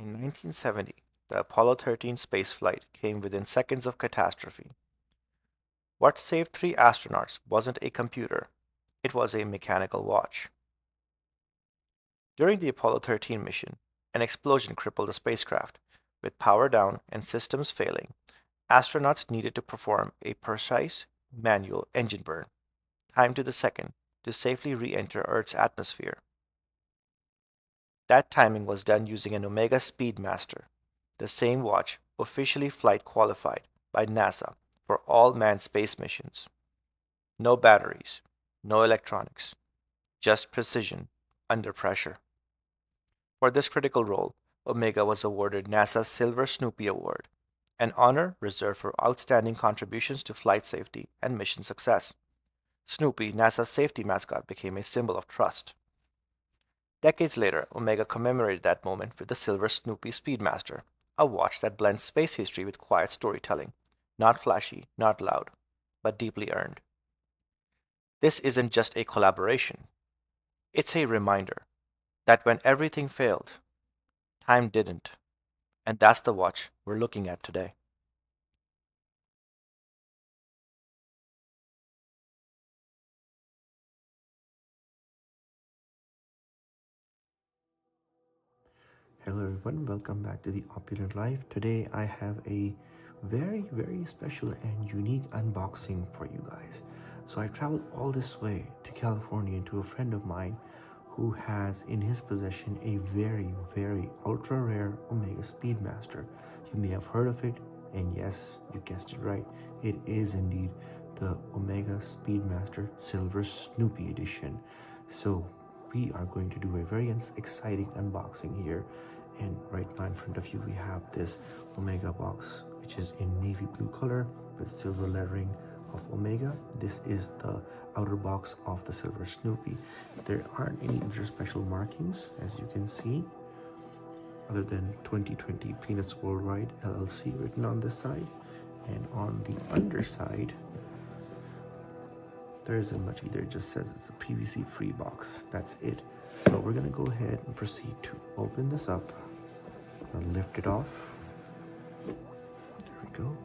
In 1970, the Apollo 13 spaceflight came within seconds of catastrophe. What saved three astronauts wasn't a computer, it was a mechanical watch. During the Apollo 13 mission, an explosion crippled the spacecraft. With power down and systems failing, astronauts needed to perform a precise manual engine burn, timed to the second, to safely re enter Earth's atmosphere. That timing was done using an Omega Speedmaster, the same watch officially flight qualified by NASA for all manned space missions. No batteries, no electronics, just precision under pressure. For this critical role, Omega was awarded NASA's Silver Snoopy Award, an honor reserved for outstanding contributions to flight safety and mission success. Snoopy, NASA's safety mascot, became a symbol of trust. Decades later, Omega commemorated that moment with the Silver Snoopy Speedmaster, a watch that blends space history with quiet storytelling. Not flashy, not loud, but deeply earned. This isn't just a collaboration, it's a reminder that when everything failed, time didn't. And that's the watch we're looking at today. Hello everyone, welcome back to the Opulent Life. Today I have a very special and unique unboxing for you guys. So I traveled all this way to California to a friend of mine who has in his possession a very ultra rare Omega Speedmaster. You may have heard of it, and yes, you guessed it right. It is indeed the Omega Speedmaster Silver Snoopy Edition. So we are going to do a very exciting unboxing here, and right now in front of you we have this Omega box, which is in navy blue color with silver lettering of Omega. This is the outer box of the Silver Snoopy. There aren't any other special markings, as you can see, other than 2020 Peanuts Worldwide LLC written on this side, and on the underside there isn't much either. It just says it's a PVC free box. That's it. So we're gonna go ahead and proceed to open this up. I'll lift it off. There we go.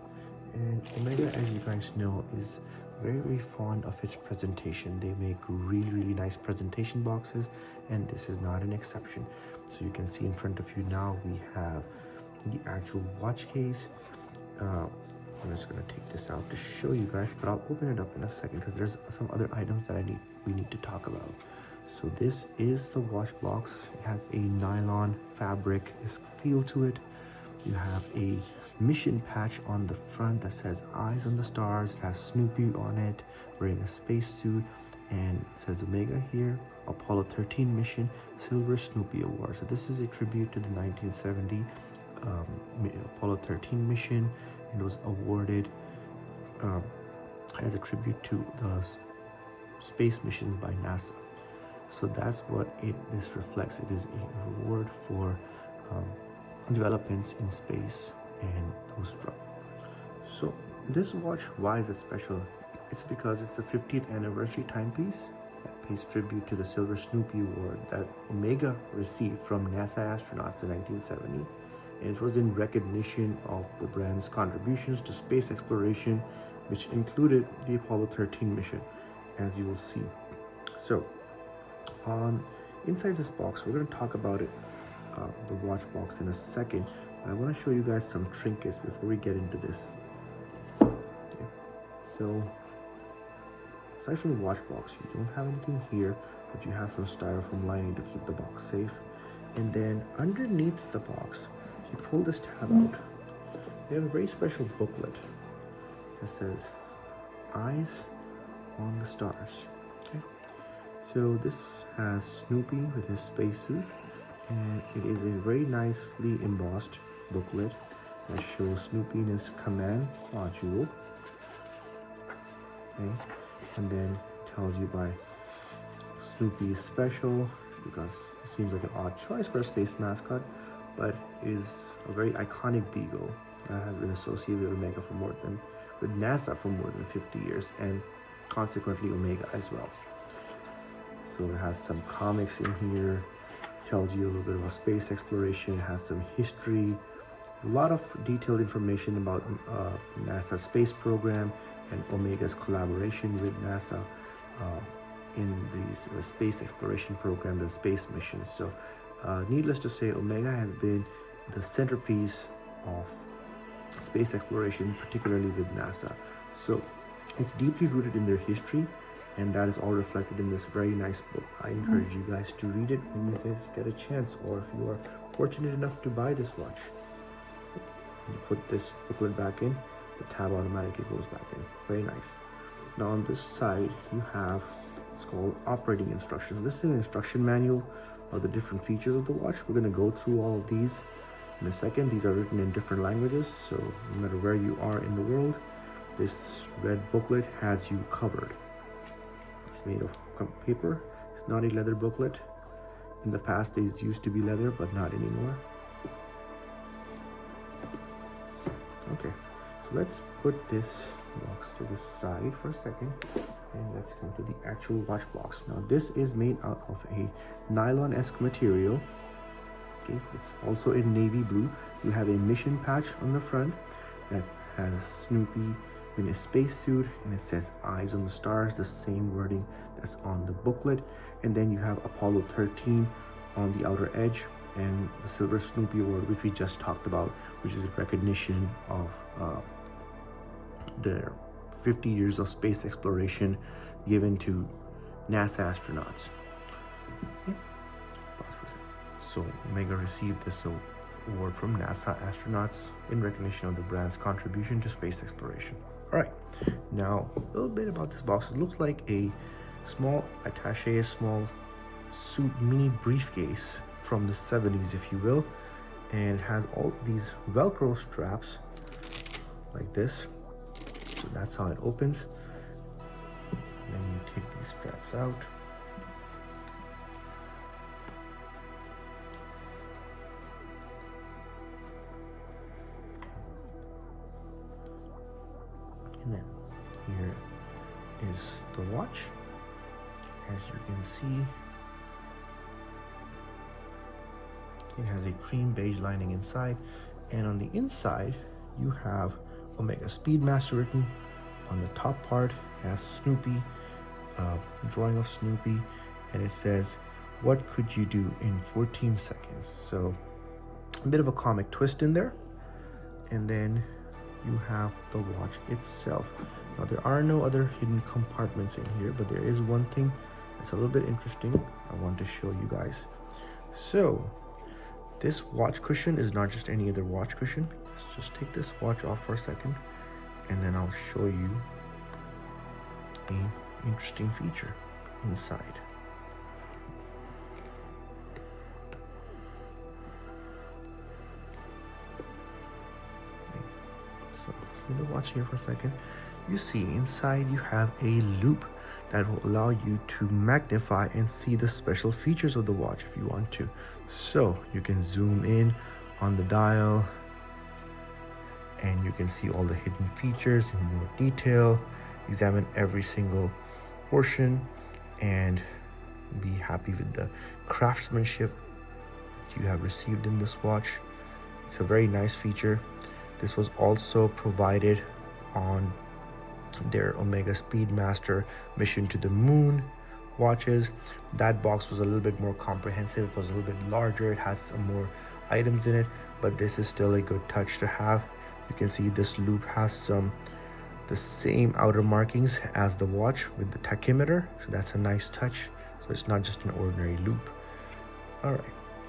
And Omega, as you guys know, is very fond of its presentation. They make really nice presentation boxes, and this is not an exception. So you can see in front of you now we have the actual watch case. I'm just gonna take this out to show you guys, but I'll open it up in a second because there's some other items that we need to talk about. So this is the watch box. It has a nylon fabric feel to it. You have a mission patch on the front that says Eyes on the Stars. It has Snoopy on it wearing a spacesuit, and it says Omega here, Apollo 13 mission, Silver Snoopy Award. So this is a tribute to the 1970 Apollo 13 mission. It was awarded as a tribute to the space missions by NASA. So that's what this reflects. It is a reward for developments in space and those struck. So this watch, why is it special? It's because it's the 50th anniversary timepiece that pays tribute to the Silver Snoopy Award that Omega received from NASA astronauts in 1970. And it was in recognition of the brand's contributions to space exploration, which included the Apollo 13 mission, as you will see. So inside this box, we're going to talk about it, the watch box, in a second, but I want to show you guys some trinkets before we get into this. Okay. So aside from the watch box, you don't have anything here, but you have some styrofoam lining to keep the box safe. And then underneath the box, if you pull this tab out, you have a very special booklet that says Eyes on the Stars. Okay. So this has Snoopy with his spacesuit, and it is a very nicely embossed booklet that shows Snoopy in his command module. Okay. And then tells you by Snoopy is special because it seems like an odd choice for a space mascot, but it is a very iconic beagle that has been associated with Omega with NASA for more than 50 years, and consequently Omega as well. So it has some comics in here, tells you a little bit about space exploration. It has some history, a lot of detailed information about NASA's space program and Omega's collaboration with NASA in these space exploration programs and space missions. So needless to say, Omega has been the centerpiece of space exploration, particularly with NASA. So it's deeply rooted in their history, and that is all reflected in this very nice book. I encourage you guys to read it when you guys get a chance, or if you are fortunate enough to buy this watch. You put this booklet back in, the tab automatically goes back in. Very nice. Now on this side, you have, it's called operating instructions. This is an instruction manual of the different features of the watch. We're going to go through all of these in a second. These are written in different languages, so no matter where you are in the world, this red booklet has you covered. It's made of paper. It's not a leather booklet. In the past, these used to be leather, but not anymore. Okay, so let's put this box to the side for a second, and let's come to the actual watch box. Now this is made out of a nylon-esque material. Okay, it's also in navy blue. You have a mission patch on the front that has Snoopy in a spacesuit, and it says eyes on the stars, the same wording that's on the booklet. And then you have Apollo 13 on the outer edge, and the Silver Snoopy Award, which we just talked about, which is a recognition of the 50 years of space exploration given to NASA astronauts. Okay. So Omega received this award from NASA astronauts in recognition of the brand's contribution to space exploration. All right, now a little bit about this box. It looks like a small attaché, a small suit mini briefcase from the 70s, if you will, and it has all these Velcro straps like this. So that's how it opens. Then you take these straps out. And then here is the watch. As you can see, it has a cream beige lining inside, and on the inside you have Omega Speedmaster written. On the top part has Snoopy, drawing of Snoopy, and it says, "What could you do in 14 seconds?" So a bit of a comic twist in there. And then you have the watch itself. Now there are no other hidden compartments in here, but there is one thing that's a little bit interesting I want to show you guys. So this watch cushion is not just any other watch cushion. Let's just take this watch off for a second, and then I'll show you an interesting feature inside. So let's leave the watch here for a second. You see inside you have a loop that will allow you to magnify and see the special features of the watch if you want to. So you can zoom in on the dial and you can see all the hidden features in more detail, examine every single portion, and be happy with the craftsmanship that you have received in this watch. It's a very nice feature. This was also provided on their Omega Speedmaster mission to the moon watches. That box was a little bit more comprehensive. It was a little bit larger. It has some more items in it, but this is still a good touch to have. You can see this loop has the same outer markings as the watch with the tachymeter, so that's a nice touch. So it's not just an ordinary loop. All right,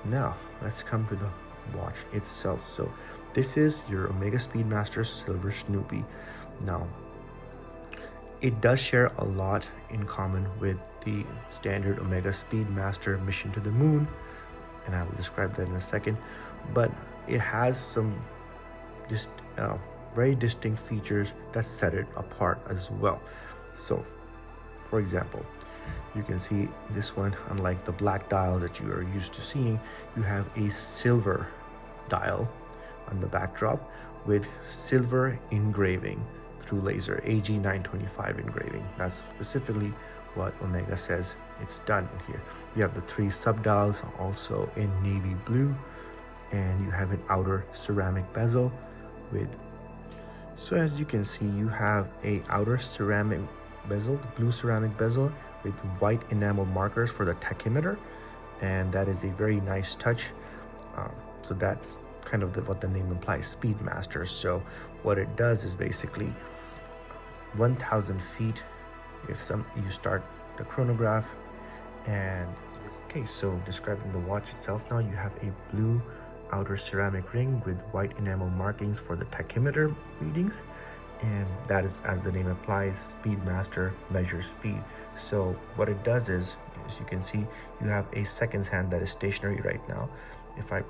now let's come to the watch itself. So this is your Omega Speedmaster Silver Snoopy. Now it does share a lot in common with the standard Omega Speedmaster mission to the moon, and I will describe that in a second, but it has some just very distinct features that set it apart as well. So for example, you can see this one, unlike the black dials that you are used to seeing, you have a silver dial on the backdrop with silver engraving through laser, AG925 engraving. That's specifically what Omega says it's done in here. You have the 3 sub-dials also in navy blue, and you have an outer ceramic bezel with, so as you can see, you have a outer ceramic bezel, the blue ceramic bezel with white enamel markers for the tachymeter, and that is a very nice touch. So that's kind of what the name implies, Speedmaster. So what it does is basically 1,000 feet if you start the chronograph. And okay, so describing the watch itself now, you have a blue outer ceramic ring with white enamel markings for the tachymeter readings, and that is, as the name implies, Speedmaster measures speed. So what it does is, as you can see, you have a seconds hand that is stationary right now. If I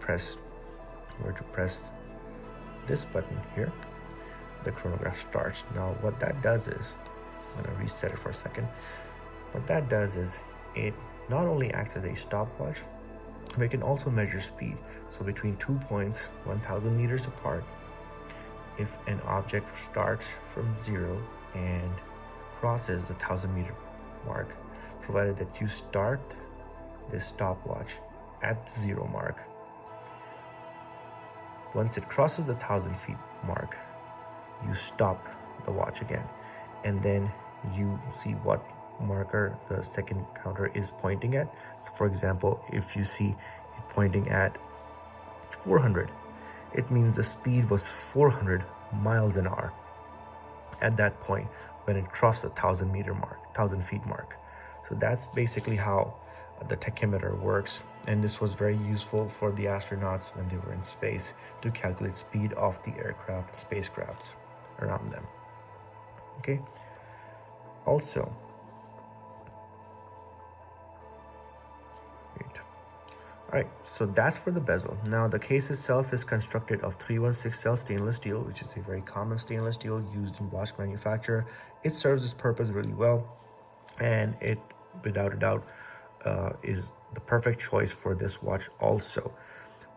were to press this button here, the chronograph starts. Now what that does is, I'm going to reset it for a second. What that does is it not only acts as a stopwatch, but it can also measure speed. So between 2 points 1,000 meters apart, if an object starts from 0 and crosses the 1,000-meter mark, provided that you start this stopwatch at the 0 mark, once it crosses the 1,000 feet mark, you stop the watch again, and then you see what marker the second counter is pointing at. So for example, if you see it pointing at 400, it means the speed was 400 miles an hour at that point when it crossed the 1,000-meter mark, 1,000 feet mark. So that's basically how the tachymeter works, and this was very useful for the astronauts when they were in space to calculate speed of the aircraft and spacecrafts around them. Okay, also all right, so that's for the bezel. Now the case itself is constructed of 316 cell stainless steel, which is a very common stainless steel used in watch manufacture. It serves its purpose really well, and it, without a doubt, is the perfect choice for this watch also.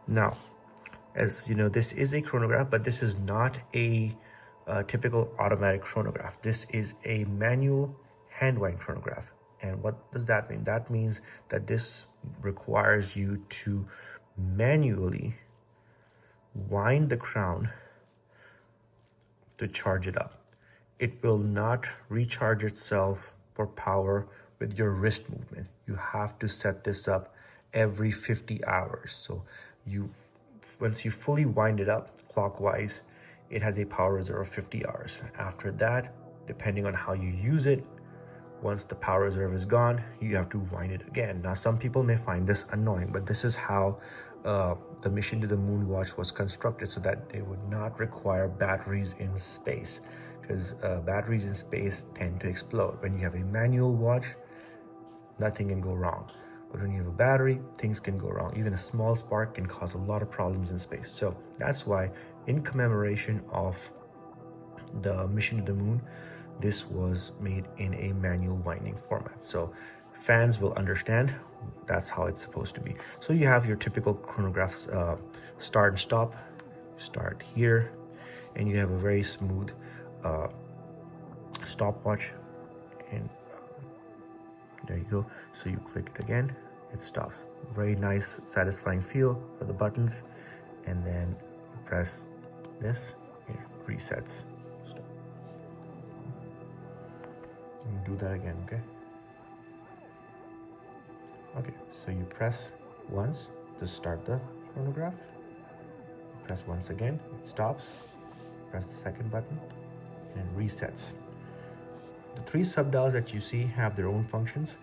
Now, as you know, this is a chronograph, but this is not a typical automatic chronograph. This is a manual hand wind chronograph. And what does that mean? That means that this requires you to manually wind the crown to charge it up. It will not recharge itself for power with your wrist movement. You have to set this up every 50 hours. So once you fully wind it up clockwise, it has a power reserve of 50 hours. After that, depending on how you use it, once the power reserve is gone, you have to wind it again. Now, some people may find this annoying, but this is how the mission to the Moonwatch was constructed, so that they would not require batteries in space, because batteries in space tend to explode. When you have a manual watch, nothing can go wrong. But when you have a battery, things can go wrong. Even a small spark can cause a lot of problems in space. So that's why, in commemoration of the mission to the moon, this was made in a manual winding format. So fans will understand that's how it's supposed to be. So you have your typical chronographs, start and stop. Start here, and you have a very smooth stopwatch, and there you go. So you click it again, it stops. Very nice, satisfying feel for the buttons, and then you press this, it resets. Stop. And do that again, okay? Okay, so you press once to start the chronograph. Press once again, it stops. Press the second button, and it resets. The 3 sub-dials that you see have their own functions.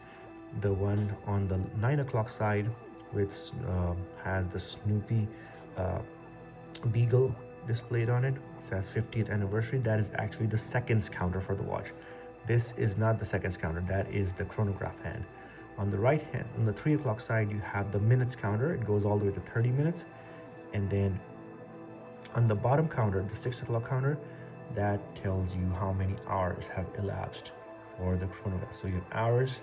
The one on the 9 o'clock side, which has the Snoopy beagle displayed on it, says 50th anniversary. That is actually the seconds counter for the watch. This is not the seconds counter, that is the chronograph hand. On the right hand, on the 3 o'clock side, you have the minutes counter. It goes all the way to 30 minutes. And then on the bottom counter, the 6 o'clock counter, that tells you how many hours have elapsed for the chronograph. So you have hours,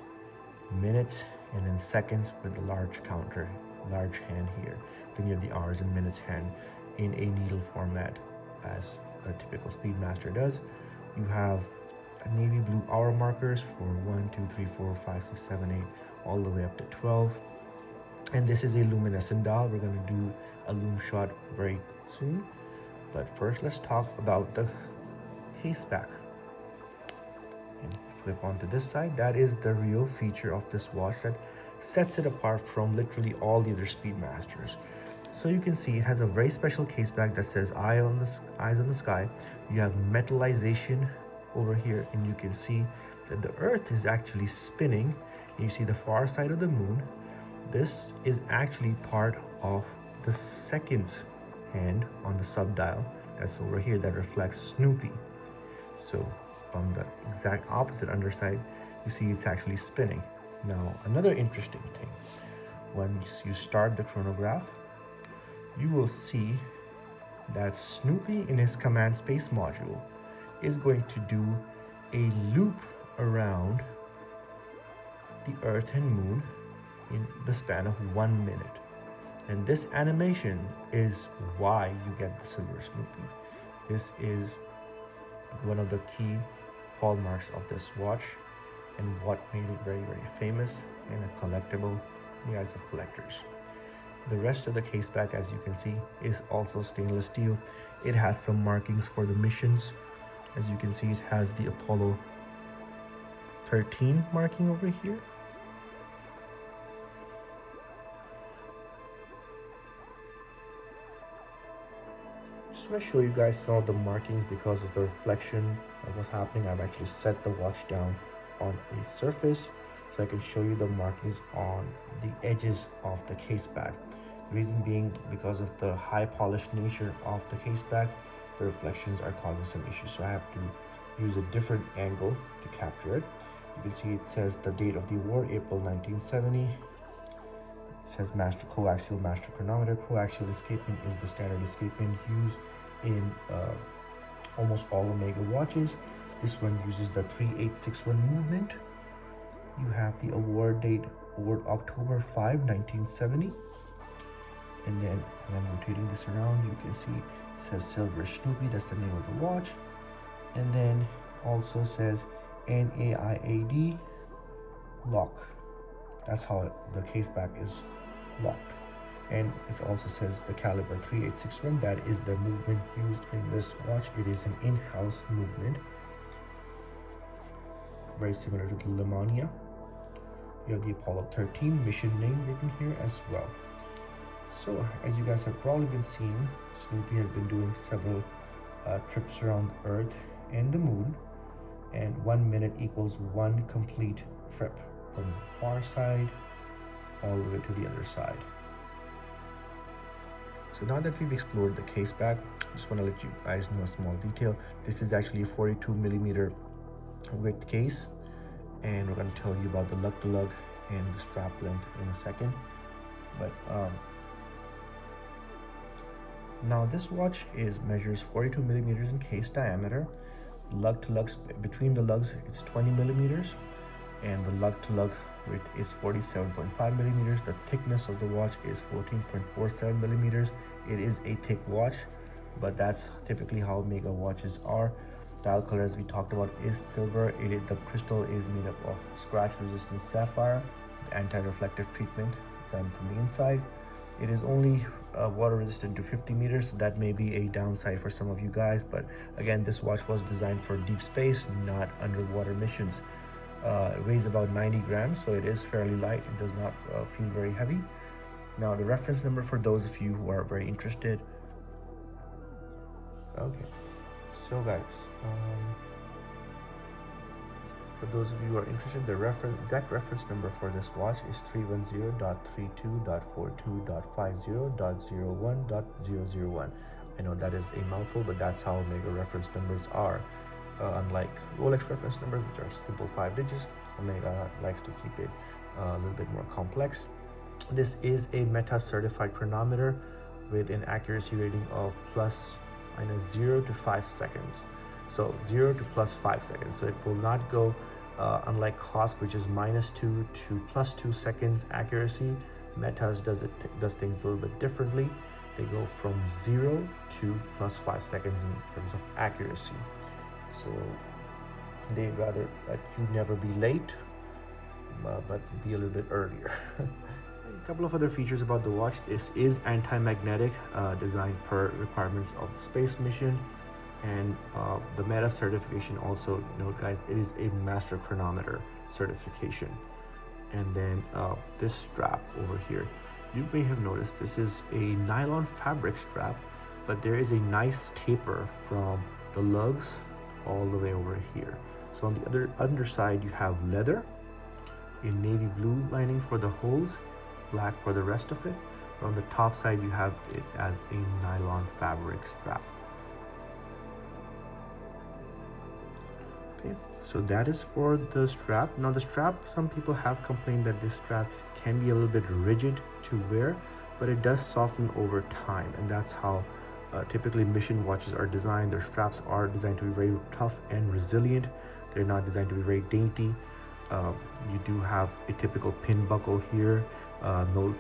minutes, and then seconds with the large counter, large hand here. Then you have the hours and minutes hand in a needle format, as a typical Speedmaster does. You have navy blue hour markers for 1, 2, 3, 4, 5, 6, 7, 8, all the way up to 12. And this is a luminescent dial. We're going to do a lume shot very soon. But first, let's talk about the case back. And flip onto this side. That is the real feature of this watch that sets it apart from literally all the other Speedmasters. So you can see it has a very special case back that says eyes on the sky. You have metallization over here, and you can see that the Earth is actually spinning. And you see the far side of the moon. This is actually part of the seconds hand on the subdial that's over here that reflects Snoopy. So on the exact opposite underside, you see it's actually spinning. Now, another interesting thing, once you start the chronograph, you will see that Snoopy in his command space module is going to do a loop around the Earth and Moon in the span of 1 minute. And this animation is why you get the silver Snoopy. This is one of the key hallmarks of this watch and what made it very, very famous and a collectible in the eyes of collectors. The rest of the case back, as you can see, is also stainless steel. It has some markings for the missions. As you can see, it has the Apollo 13 marking over here. Just want to show you guys some of the markings because of the reflection that was happening. I've actually set the watch down on a surface so I can show you the markings on the edges of the case back. The reason being because of the high polished nature of the case back, the reflections are causing some issues. So I have to use a different angle to capture it. You can see it says the date of the award, April 1970. It says coaxial master chronometer. Coaxial escapement is the standard escapement used in almost all Omega watches. This one uses the 3861 movement. You have the award date, award October 5, 1970. And then when I'm rotating this around, you can see it says Silver Snoopy, that's the name of the watch. And then also says NAIAD lock. That's how the case back is locked. And it also says the caliber 3861, that is the movement used in this watch. It is an in-house movement, very similar to the Lume. You have the Apollo 13 mission name written here as well. So as you guys have probably been seeing, Snoopy has been doing several trips around the Earth and the Moon, and 1 minute equals one complete trip from the far side all the way to the other side. So now that we've explored the case back, I just want to let you guys know a small detail. This is actually a 42 millimeter width case, and we're going to tell you about the lug to lug and the strap length in a second. But now this watch measures 42 millimeters in case diameter. Lug to lug, between the lugs it's 20 millimeters, and the lug to lug width is 47.5 millimeters. The thickness of the watch is 14.47 millimeters. It is a thick watch, but that's typically how Omega watches are. Dial color, as we talked about, is silver. The crystal is made up of scratch resistant sapphire with anti-reflective treatment done from the inside. It is only water resistant to 50 meters, so that may be a downside for some of you guys, but again, this watch was designed for deep space, not underwater missions. It weighs about 90 grams, so it is fairly light. It does not feel very heavy. Now the reference number for those of you who are very interested. Okay, so guys, for those of you who are interested, the exact reference number for this watch is 310.32.42.50.01.001. I know that is a mouthful, but that's how Omega reference numbers are. Unlike Rolex reference numbers, which are simple 5 digits, Omega likes to keep it a little bit more complex. This is a Meta certified chronometer with an accuracy rating of plus minus 0 to 5 seconds. So 0 to plus 5 seconds. So it will not go, unlike COSC, which is minus 2 to plus 2 seconds accuracy. Metas does things a little bit differently. They go from 0 to plus 5 seconds in terms of accuracy. So They'd rather that you never be late, but be a little bit earlier. A couple of other features about the watch. This is anti-magnetic, designed per requirements of the space mission, and the Meta certification. Also note, guys, it is a Master Chronometer certification. And then this strap over here, you may have noticed this is a nylon fabric strap, but there is a nice taper from the lugs all the way over here. So on the other underside, you have leather, a navy blue lining for the holes, black for the rest of it. But on the top side, you have it as a nylon fabric strap. Okay, so that is for the strap. Now the strap, some people have complained that this strap can be a little bit rigid to wear, but it does soften over time, and that's how typically mission watches are designed. Their straps are designed to be very tough and resilient. They're not designed to be very dainty. You do have a typical pin buckle here, no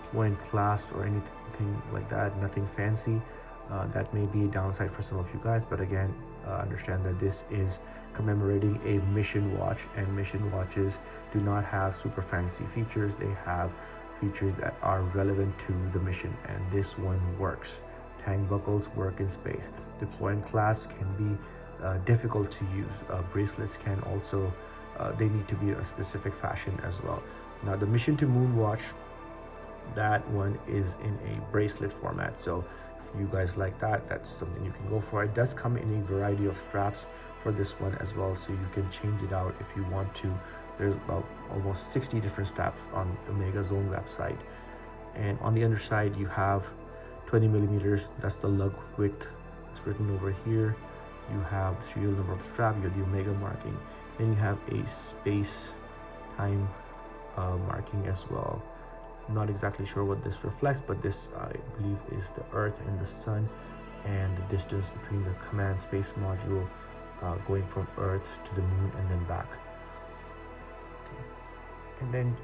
deploying clasp or anything like that, nothing fancy. That may be a downside for some of you guys, but again, understand that this is commemorating a mission watch, and mission watches do not have super fancy features. They have features that are relevant to the mission, and this one works. Tang buckles work in space. Deploying clasps can be difficult to use. Bracelets can also, they need to be a specific fashion as well. Now the Mission to Moonwatch, that one is in a bracelet format. So if you guys like that, that's something you can go for. It does come in a variety of straps for this one as well, so you can change it out if you want to. There's about almost 60 different straps on Omega Zone website. And on the underside, you have 20 millimeters. That's the lug width. It's written over here. You have the serial number of the strap. You have the Omega marking. Then you have a space time marking as well. I'm not exactly sure what this reflects, but this I believe is the Earth and the Sun, and the distance between the command space module going from Earth to the Moon and then back. And then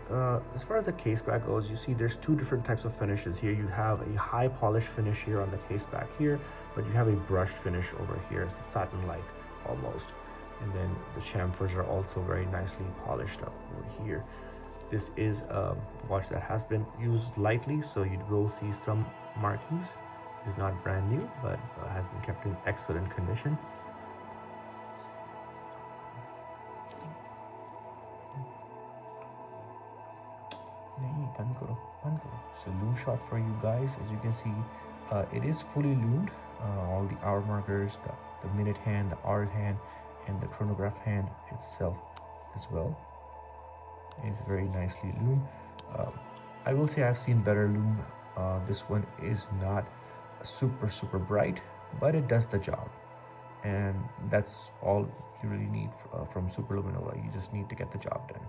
as far as the case back goes, you see there's two different types of finishes here. You have a high polish finish here on the case back here, but you have a brushed finish over here. It's satin-like almost. And then the chamfers are also very nicely polished up over here. This is a watch that has been used lightly, so you will see some markings. It's not brand new, but has been kept in excellent condition. So lume shot for you guys. As you can see, it is fully loomed. All the hour markers, the minute hand, the hour hand, and the chronograph hand itself as well. It's very nicely loomed. I will say I've seen better lume. This one is not super bright, but it does the job, and that's all you really need from Super Luminova. You just need to get the job done.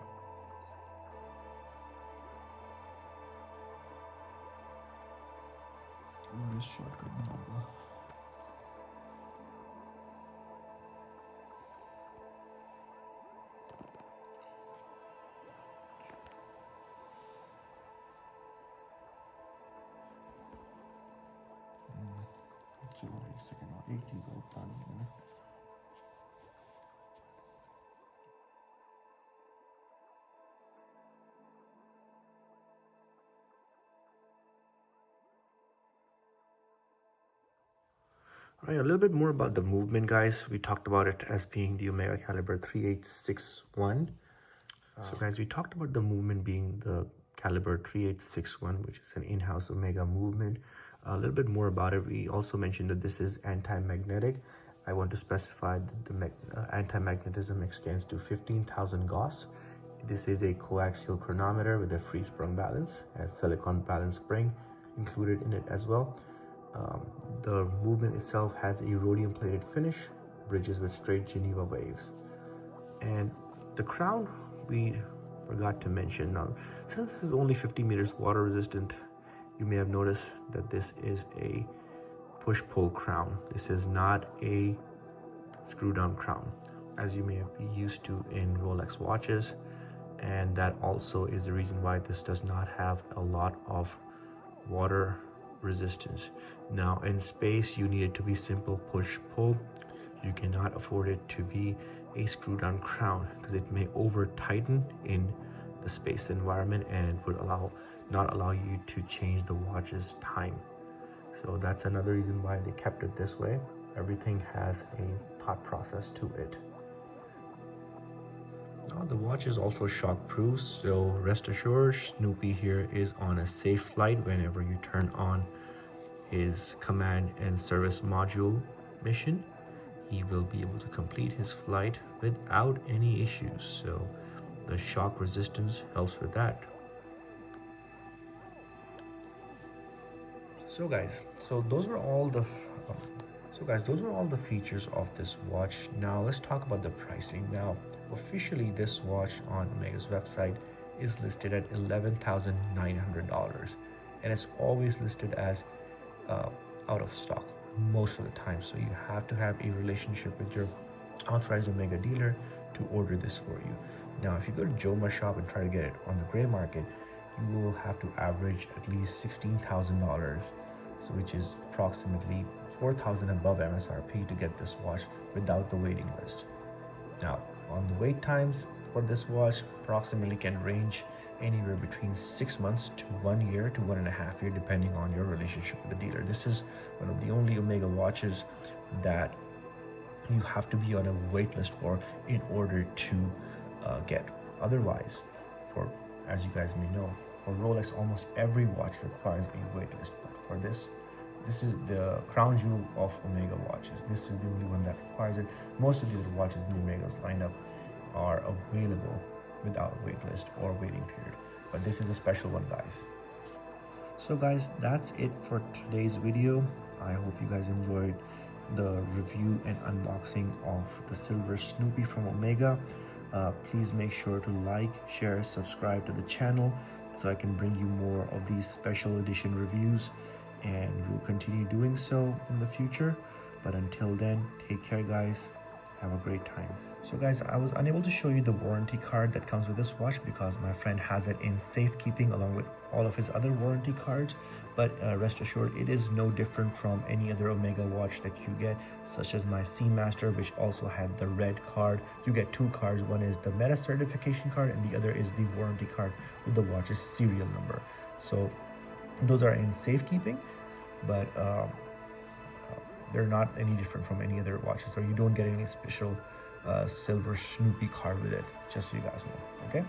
All right, a little bit more about the movement, guys. We talked about it as being the Omega caliber 3861. So guys, we talked about the movement being the caliber 3861, which is an in-house Omega movement. A little bit more about it. We also mentioned that this is anti-magnetic. I want to specify that the anti-magnetism extends to 15,000 Gauss. This is a coaxial chronometer with a free sprung balance, has silicon balance spring included in it as well. The movement itself has a rhodium plated finish, bridges with straight Geneva waves. And the crown, we forgot to mention. Now, since this is only 50 meters water resistant, you may have noticed that this is a push-pull crown. This is not a screw-down crown, as you may be used to in Rolex watches. And that also is the reason why this does not have a lot of water resistance. Now in space, you need it to be simple push-pull. You cannot afford it to be a screw down crown because it may over tighten in the space environment and would not allow you to change the watch's time. So that's another reason why they kept it this way. Everything has a thought process to it. Now the watch is also shock proof, so rest assured Snoopy here is on a safe flight whenever you turn on his command and service module mission. He will be able to complete his flight without any issues, so the shock resistance helps with that. So guys, those were all the features of this watch. Now let's talk about the pricing. Now officially this watch on Omega's website is listed at $11,900, and it's always listed as out of stock most of the time, so you have to have a relationship with your authorized Omega dealer to order this for you. Now if you go to Joma shop and try to get it on the gray market, you will have to average at least $16,000, so which is approximately $4,000 above MSRP to get this watch without the waiting list. Now on the wait times for this watch approximately can range anywhere between 6 months to 1 year to 1.5 years, depending on your relationship with the dealer. This is one of the only Omega watches that you have to be on a wait list for in order to get. Otherwise, as you guys may know, for Rolex almost every watch requires a wait list, but for this is the crown jewel of Omega watches. This is the only one that requires it. Most of the other watches in the Omega's lineup are available without a wait list or waiting period, but this is a special one, guys. So guys, that's it for today's video. I hope you guys enjoyed the review and unboxing of the silver Snoopy from Omega. Please make sure to like, share, subscribe to the channel so I can bring you more of these special edition reviews, and we'll continue doing so in the future. But until then, take care guys, have a great time. So guys, I was unable to show you the warranty card that comes with this watch because my friend has it in safekeeping along with all of his other warranty cards, but rest assured it is no different from any other Omega watch that you get, such as my Speedmaster, which also had the red card. You get two cards, one is the meta certification card and the other is the warranty card with the watch's serial number. So those are in safekeeping, but they're not any different from any other watches, so you don't get any special silver Snoopy card with it, just so you guys know. Okay.